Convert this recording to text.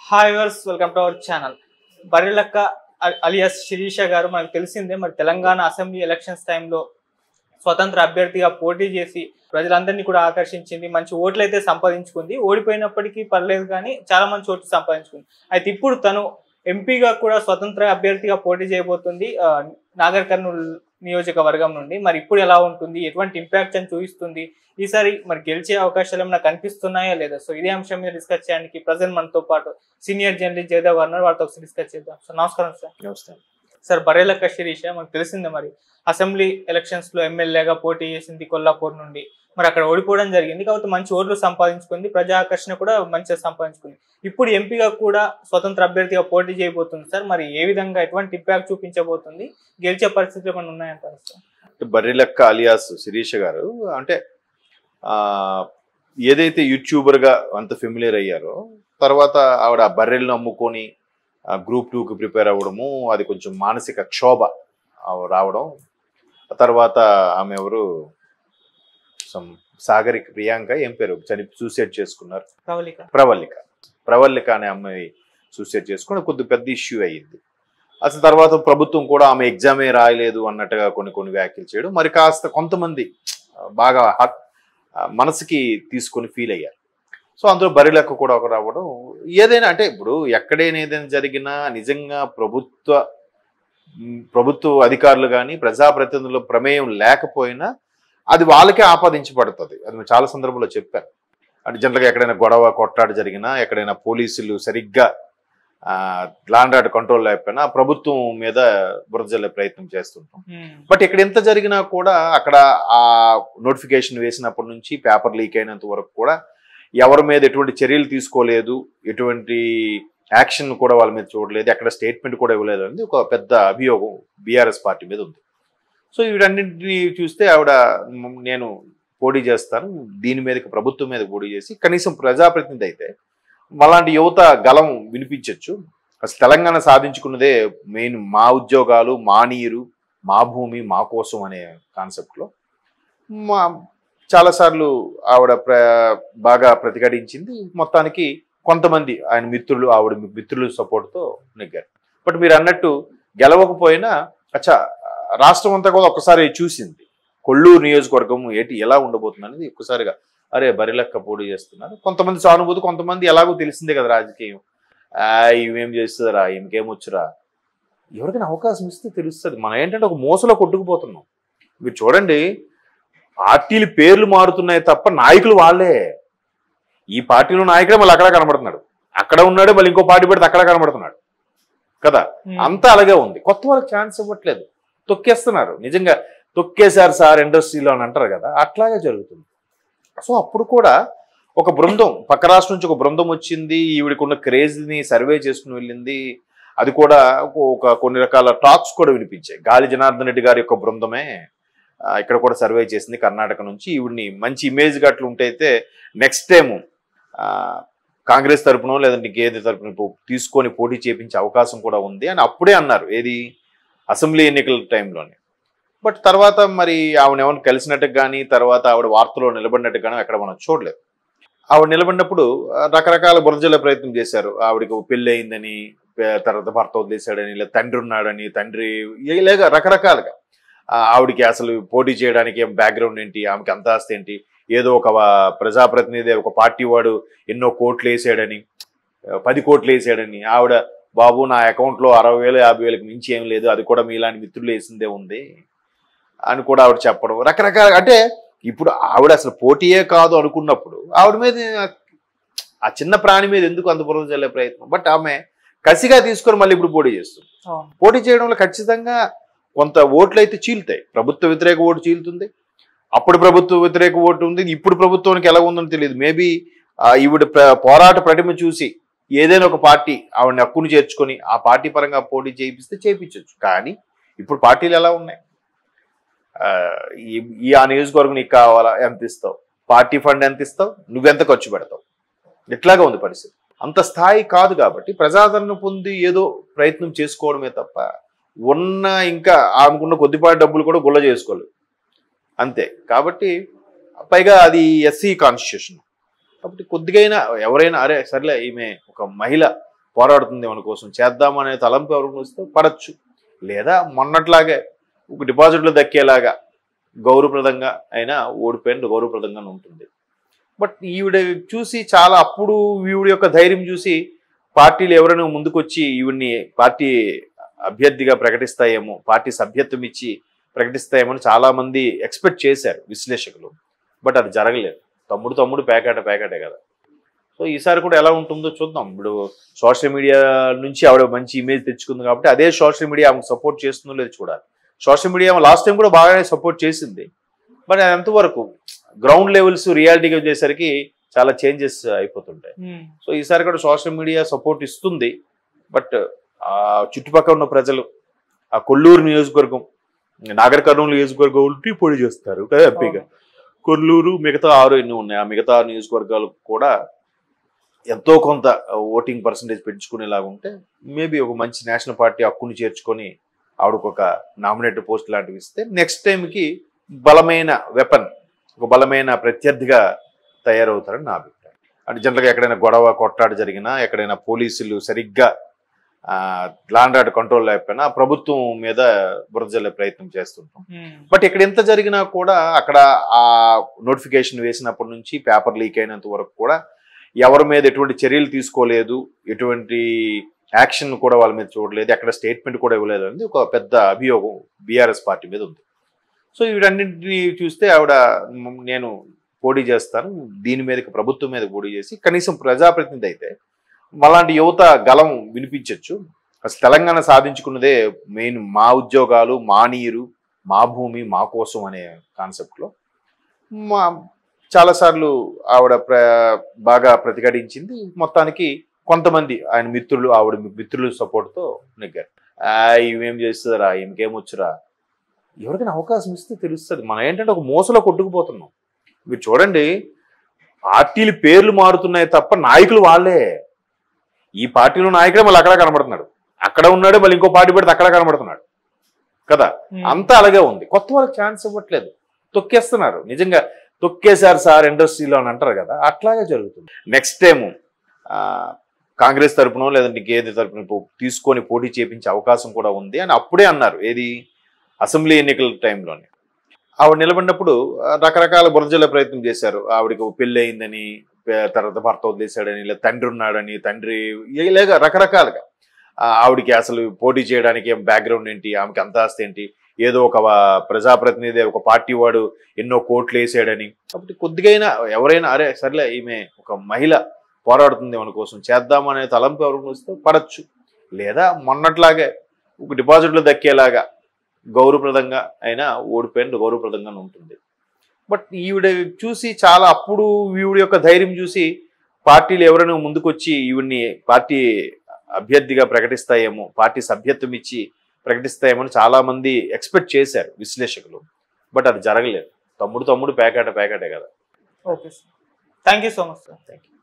Hi viewers welcome to our channel. Barrelakka alias Sirisha గారు మనకు తెలిసిందే. మరి తెలంగాణ అసెంబ్లీ ఎలక్షన్స్ టైంలో స్వతంత్ర అభ్యర్థిగా పోటీ చేసి ప్రజలందరినీ కూడా ఆకర్షించింది. మంచి ఓట్లు అయితే సంపాదించుకుంది. ఓడిపోయినప్పటికీ పర్లేదు కానీ చాలా మంచి ఓట్లు సంపాదించుకుంది. అయితే ఇప్పుడు తను ఎంపీగా కూడా స్వతంత్ర అభ్యర్థిగా పోటీ చేయబోతుంది నాగర్ కర్నూలు నియోజకవర్గం నుండి. మరి ఇప్పుడు ఎలా ఉంటుంది, ఎటువంటి ఇంపాక్ట్ అని చూపిస్తుంది, ఈసారి మరి గెలిచే అవకాశాలు ఏమైనా కనిపిస్తున్నాయా లేదా? సో ఇదే అంశం మీద డిస్కస్ చేయడానికి ప్రజెంట్ మనతో పాటు సీనియర్ జర్నలిస్ట్ జయదేవ్ గారు వాళ్ళతో ఒకసారి డిస్కస్ చేద్దాం. సో నమస్కారం సార్. నమస్తే సార్, బర్రెలక్క శిరీష మనకు తెలిసిందే. మరి అసెంబ్లీ ఎలక్షన్స్ లో ఎమ్మెల్యేగా పోటీ చేసింది కొల్లాపూర్ నుండి. మరి అక్కడ ఓడిపోవడం జరిగింది, కాబట్టి మంచి ఓట్లు సంపాదించుకుంది, ప్రజా ఆకర్షణ కూడా మంచిగా సంపాదించుకుంది. ఇప్పుడు ఎంపీగా కూడా స్వతంత్ర అభ్యర్థిగా పోటీ చేయబోతుంది సార్. మరి ఏ విధంగా ఎటువంటి ఇంపాక్ట్ చూపించబోతుంది, గెలిచే పరిస్థితులు ఏమైనా ఉన్నాయంటారు సార్? బర్రెలక్క అలియాస్ శిరీష గారు అంటే ఏదైతే యూట్యూబర్ గా అంత ఫెమిలియర్ అయ్యారో, తర్వాత ఆవిడ బర్రెలను అమ్ముకొని గ్రూప్ 2కి ప్రిపేర్ అవ్వడము, అది కొంచెం మానసిక క్షోభ రావడం, తర్వాత ఆమె ఎవరు సాగరిక ప్రియాంక ఏం పేరు సూసైడ్ చేసుకున్నారు, ప్రవల్లిక అనే అమ్మాయి సూసైడ్ చేసుకుని కొద్దిగా పెద్ద ఇష్యూ అయ్యింది. అసలు తర్వాత ప్రభుత్వం కూడా ఆమె ఎగ్జామే రాయలేదు అన్నట్టుగా కొన్ని వ్యాఖ్యలు చేయడం, మరి కాస్త కొంతమంది బాగా మనసుకి తీసుకొని ఫీల్ అయ్యారు. సో అందులో బర్రెలక్క కూడా ఒక రావడం, ఏదైనా అంటే ఇప్పుడు ఎక్కడైనా ఏదైనా జరిగినా నిజంగా ప్రభుత్వ అధికారులు కానీ ప్రజాప్రతినిధుల ప్రమేయం లేకపోయినా అది వాళ్ళకే ఆపాదించబడుతుంది. అది చాలా సందర్భంలో చెప్పారు. అంటే జనరల్గా ఎక్కడైనా గొడవ కొట్టాడు జరిగినా, ఎక్కడైనా పోలీసులు సరిగ్గా ల్యాండ్ ఆర్డర్ కంట్రోల్ లేకపోయినా ప్రభుత్వం మీద బురద జల్లే ప్రయత్నం చేస్తుంటాం. బట్ ఇక్కడ ఎంత జరిగినా కూడా అక్కడ ఆ నోటిఫికేషన్ వేసినప్పటి నుంచి పేపర్ లీక్ అయినంత వరకు కూడా ఎవరి మీద ఎటువంటి చర్యలు తీసుకోలేదు, ఎటువంటి యాక్షన్ కూడా వాళ్ళ మీద చూడలేదు, ఎక్కడ స్టేట్మెంట్ కూడా ఇవ్వలేదు అనేది ఒక పెద్ద అభియోగం బీఆర్ఎస్ పార్టీ మీద ఉంది. సో వీటన్నింటినీ చూస్తే ఆవిడ నేను పోటీ చేస్తాను, దీని మీదకి ప్రభుత్వం మీద పోటీ చేసి కనీసం ప్రజాప్రతినిధి అయితే అలాంటి యువత గలం వినిపించవచ్చు. అసలు తెలంగాణ సాధించుకున్నదే మెయిన్ మా ఉద్యోగాలు, మా నీరు, మా భూమి, మా కోసం అనే కాన్సెప్ట్లో చాలాసార్లు ఆవిడ బాగా ప్రతిఘటించింది. మొత్తానికి కొంతమంది ఆయన మిత్రులు, ఆవిడ మిత్రుల సపోర్ట్తో నెగ్గారు. బట్ మీరు అన్నట్టు గెలవకపోయినా రాష్ట్రం అంతా కూడా ఒక్కసారి చూసింది కొల్లూరు నియోజకవర్గం ఎలా ఉండబోతుంది అనేది ఒక్కసారిగా. అరే బర్రెలక్క పోటీ చేస్తున్నారు, కొంతమంది సానుభూతి, కొంతమంది ఎలాగో తెలిసిందే కదా రాజకీయం, ఇవేం చేస్తుందిరా, ఇంకేమొచ్చురా, ఎవరికైనా అవకాశం ఇస్తే తెలుస్తుంది. మనం ఏంటంటే ఒక మోసలో కొట్టుకుపోతున్నాం. మీరు చూడండి, పార్టీలు పేర్లు మారుతున్నాయి తప్ప నాయకులు వాళ్ళే. ఈ పార్టీలో నాయకుడే మళ్ళీ అక్కడ కనబడుతున్నాడు, అక్కడ ఉన్నాడు, మళ్ళీ ఇంకో పార్టీ పెడితే అక్కడ కనబడుతున్నాడు కదా. అంతా అలాగే ఉంది. కొత్త వాళ్ళకి ఛాన్స్ ఇవ్వట్లేదు, తొక్కేస్తున్నారు. నిజంగా తొక్కేశారు సార్ ఇండస్ట్రీలో అని అంటారు కదా, అట్లాగే జరుగుతుంది. సో అప్పుడు కూడా ఒక బృందం పక్క రాష్ట్రం నుంచి ఒక బృందం వచ్చింది, ఈవిడికున్న క్రేజ్ని సర్వే చేసుకుని వెళ్ళింది. అది కూడా కొన్ని రకాల టాక్స్ కూడా వినిపించాయి. గాలి జనార్దన్ రెడ్డి గారి యొక్క బృందమే ఇక్కడ కూడా సర్వే చేసింది కర్ణాటక నుంచి. ఈవిడిని మంచి ఇమేజ్ గట్లు ఉంటైతే నెక్స్ట్ టైం కాంగ్రెస్ తరపునో లేదంటే ఇంకేది తరపున తీసుకొని పోటీ చేయించే అవకాశం కూడా ఉంది అని అప్పుడే అన్నారు, ఏది అసెంబ్లీ ఎన్నికల టైంలోనే. బట్ తర్వాత మరి ఆవిడ ఎవరిని కలిసినట్టు కానీ, తర్వాత ఆవిడ వార్తలో నిలబడినట్టు కానీ ఎక్కడ మనం చూడలేదు. ఆవిడ నిలబడినప్పుడు రకరకాల బురజల ప్రయత్నం చేశారు. ఆవిడకి పెళ్ళి అయిందని, తర్వాత భర్త వదిలేశాడని, లేదా తండ్రి ఉన్నాడని, తండ్రి లేక రకరకాలుగా ఆవిడికి అసలు పోటీ చేయడానికి ఏం బ్యాక్గ్రౌండ్ ఏంటి, ఆమెకి అంత ఆస్తి ఏంటి, ఏదో ఒక ప్రజాప్రతినిధి ఒక పార్టీ వాడు ఎన్నో కోట్లు వేసాడని, 10 కోట్లు వేసాడని, ఆవిడ బాబు నా అకౌంట్లో 60,000 50,000కి మించి ఏం లేదు, అది కూడా మీలాంటి మిత్రులు వేసిందే ఉంది అని కూడా ఆవిడ చెప్పడం. రకరకాల అంటే ఇప్పుడు ఆవిడ అసలు పోటీయే కాదు అనుకున్నప్పుడు ఆవిడ మీద ఆ చిన్న ప్రాణి మీద ఎందుకు అంత బురద చల్లే ప్రయత్నం? బట్ ఆమె కసిగా తీసుకొని మళ్ళీ ఇప్పుడు పోటీ చేస్తుంది. పోటీ చేయడంలో ఖచ్చితంగా కొంత ఓట్లు అయితే చీలుతాయి. ప్రభుత్వ వ్యతిరేక ఓటు చీలుతుంది, అప్పుడు ప్రభుత్వ వ్యతిరేక ఓటు ఉంది, ఇప్పుడు ప్రభుత్వానికి ఎలా ఉందని తెలియదు. మేబీ ఈవిడ పోరాట ప్రతిమ చూసి ఏదైనా ఒక పార్టీ ఆవిడని హక్కును చేర్చుకొని ఆ పార్టీ పరంగా పోటీ చేయిస్తే చేయించవచ్చు. కానీ ఇప్పుడు పార్టీలు ఎలా ఉన్నాయి, ఆ నియోజకవర్గం నీకు కావాలా, ఎంత ఇస్తావు, పార్టీ ఫండ్ ఎంత ఇస్తావు, నువ్వెంత ఖర్చు పెడతావు, ఇట్లాగా ఉంది పరిస్థితి. అంత స్థాయి కాదు కాబట్టి ప్రజాదరణ పొంది ఏదో ప్రయత్నం చేసుకోవడమే తప్ప ఉన్న ఇంకా ఆమెకున్న కొద్దిపాటి డబ్బులు కూడా గుల్ల చేసుకోలేదు అంతే. కాబట్టి పైగా అది ఎస్సీ కాన్స్టిట్యూషన్ కాబట్టి కొద్దిగైనా ఎవరైనా అరే సర్లే ఈమె ఒక మహిళ పోరాడుతుంది మన కోసం, చేద్దామనే తలంపు ఎవరికి వస్తే పడచ్చు. లేదా మొన్నట్లాగే ఒక డిపాజిట్లు దక్కేలాగా గౌరవప్రదంగా అయినా ఓడిపోయిన గౌరవప్రదంగా ఉంటుంది. బట్ ఈవిడ చూసి చాలా అప్పుడు ఈవిడ యొక్క ధైర్యం చూసి పార్టీలు ఎవరైనా ముందుకొచ్చి ఈవిడ్ని పార్టీ అభ్యర్థిగా ప్రకటిస్తాయేమో, పార్టీ సభ్యత్వం ఇచ్చి ప్రకటిస్తాయేమో అని చాలామంది ఎక్స్పెక్ట్ చేశారు విశ్లేషకులు. బట్ అది జరగలేదు. తమ్ముడు పేకాటే కదా. సో ఈసారి కూడా ఎలా ఉంటుందో చూద్దాం. ఇప్పుడు సోషల్ మీడియా నుంచి ఆవిడ మంచి ఇమేజ్ తెచ్చుకుంది కాబట్టి అదే సోషల్ మీడియా ఆమెకు సపోర్ట్ చేస్తుందో లేదో చూడాలి. సోషల్ మీడియా లాస్ట్ టైం కూడా బాగానే సపోర్ట్ చేసింది. బట్ ఎంతవరకు గ్రౌండ్ లెవెల్స్ రియాలిటీగా వచ్చేసరికి చాలా చేంజెస్ అయిపోతుంటాయి. సో ఈసారి కూడా సోషల్ మీడియా సపోర్ట్ ఇస్తుంది. బట్ ఆ చుట్టుపక్కల ఉన్న ప్రజలు, ఆ కొల్లూరు నియోజకవర్గం, నాగర్ కర్నూలు నియోజకవర్గం ఉంటే పొడి చేస్తారు హ్యాపీగా. కొల్లూరు మిగతా 6 ఎన్ని ఉన్నాయి, ఆ మిగతా నియోజకవర్గాలు కూడా ఎంతో కొంత ఓటింగ్ పర్సంటేజ్ పెంచుకునేలాగా ఉంటే మేబీ ఒక మంచి నేషనల్ పార్టీ హక్కుని చేర్చుకొని ఆవిడకు ఒక నామినేటెడ్ పోస్ట్ లాంటివి ఇస్తే నెక్స్ట్ టైంకి బలమైన వెపన్, ఒక బలమైన ప్రత్యర్థిగా తయారవుతారని నా అభిప్రాయం. అంటే జనరల్గా ఎక్కడైనా గొడవ కొట్టాడు జరిగినా, ఎక్కడైనా పోలీసులు సరిగ్గా ల్యాండ్ ఆర్డర్ కంట్రోల్ లేకపోయినా ప్రభుత్వం మీద బురద జల్లే ప్రయత్నం చేస్తుంటాం. బట్ ఇక్కడ ఎంత జరిగినా కూడా అక్కడ ఆ నోటిఫికేషన్ వేసినప్పటి నుంచి పేపర్ లీక్ అయినంత వరకు కూడా ఎవరి మీద ఎటువంటి చర్యలు తీసుకోలేదు, ఎటువంటి యాక్షన్ కూడా వాళ్ళ మీద చూడలేదు, ఎక్కడ స్టేట్మెంట్ కూడా ఇవ్వలేదు అనేది ఒక పెద్ద అభియోగం బీఆర్ఎస్ పార్టీ మీద ఉంది. సో వీటన్నింటినీ చూస్తే ఆవిడ నేను పోటీ చేస్తాను, దీని మీదకి ప్రభుత్వం మీద పోటీ చేసి కనీసం ప్రజాప్రతినిధి అయితే అలాంటి యువత గలం వినిపించవచ్చు. అసలు తెలంగాణ సాధించుకున్నదే మెయిన్ మా ఉద్యోగాలు, మా నీరు, మా భూమి, మా కోసం అనే కాన్సెప్ట్లో చాలాసార్రు ఆవిడ బాగా ప్రతిఘటించింది. మొత్తానికి కొంతమంది ఆయన మిత్రులు, ఆవిడ మిత్రుల సపోర్ట్తో నెగ్గారు. ఇవేం చేస్తుందిరా, ఈమెకేమొచ్చురా, ఎవరికైనా అవకాశం ఇస్తే తెలుస్తుంది. మనం ఏంటంటే ఒక మోసలో కొట్టుకుపోతున్నాం. మీరు చూడండి, పార్టీలు పేర్లు మారుతున్నాయి తప్ప నాయకులు వాళ్ళే. ఈ పార్టీలో నాయకుడే మళ్ళీ అక్కడ కనబడుతున్నాడు, అక్కడ ఉన్నాడు, మళ్ళీ ఇంకో పార్టీ పెడితే అక్కడ కనబడుతున్నాడు కదా. అంతా అలాగే ఉంది. కొత్త వాళ్ళకి ఛాన్స్ ఇవ్వట్లేదు, తొక్కేస్తున్నారు. నిజంగా తొక్కేశారు సార్ ఇండస్ట్రీలో అని అంటారు కదా, అట్లాగే జరుగుతుంది. నెక్స్ట్ టైం కాంగ్రెస్ తరపునో లేదంటే ఇంకేది తరపున తీసుకొని పోటీ చేయించే అవకాశం కూడా ఉంది అని అప్పుడే అన్నారు. ఏది అసెంబ్లీ ఎన్నికల టైంలోనే ఆవిడ నిలబడినప్పుడు రకరకాల బురజల ప్రయత్నం చేశారు. ఆవిడకి పెళ్ళి అయిందని, తర్వాత భర్త వదిలేశాడని, లేదా తండ్రి ఉన్నాడని, తండ్రి లేక రకరకాలుగా ఆవిడికి అసలు పోటీ చేయడానికి ఏం బ్యాక్గ్రౌండ్ ఏంటి, ఆమెకి అంత ఆస్తి ఏంటి, ఏదో ఒక ప్రజాప్రతినిధి ఒక పార్టీ వాడు ఎన్నో కోట్లు వేసాడని. కాబట్టి కొద్దిగైనా ఎవరైనా అరే సర్లే ఈమె ఒక మహిళ పోరాడుతుంది మన కోసం, చేద్దామనే తలంపు ఎవరికి వస్తే పడచ్చు. లేదా మొన్నట్లాగే ఒక డిపాజిట్లు దక్కేలాగా గౌరవప్రదంగా అయినా ఓడిపోయిన గౌరవప్రదంగా ఉంటుంది. బట్ ఈవిడ చూసి చాలా అప్పుడు ఈవిడ యొక్క ధైర్యం చూసి పార్టీలు ఎవరైనా ముందుకొచ్చి ఈవిడ్ని పార్టీ అభ్యర్థిగా ప్రకటిస్తాయేమో, పార్టీ సభ్యత్వం ఇచ్చి ప్రకటిస్తాయేమో అని చాలామంది ఎక్స్పెక్ట్ చేశారు విశ్లేషకులు. బట్ అది జరగలేదు. తమ్ముడు పేకాటే కదా. Okay sir, thank you so much sir. Thank you.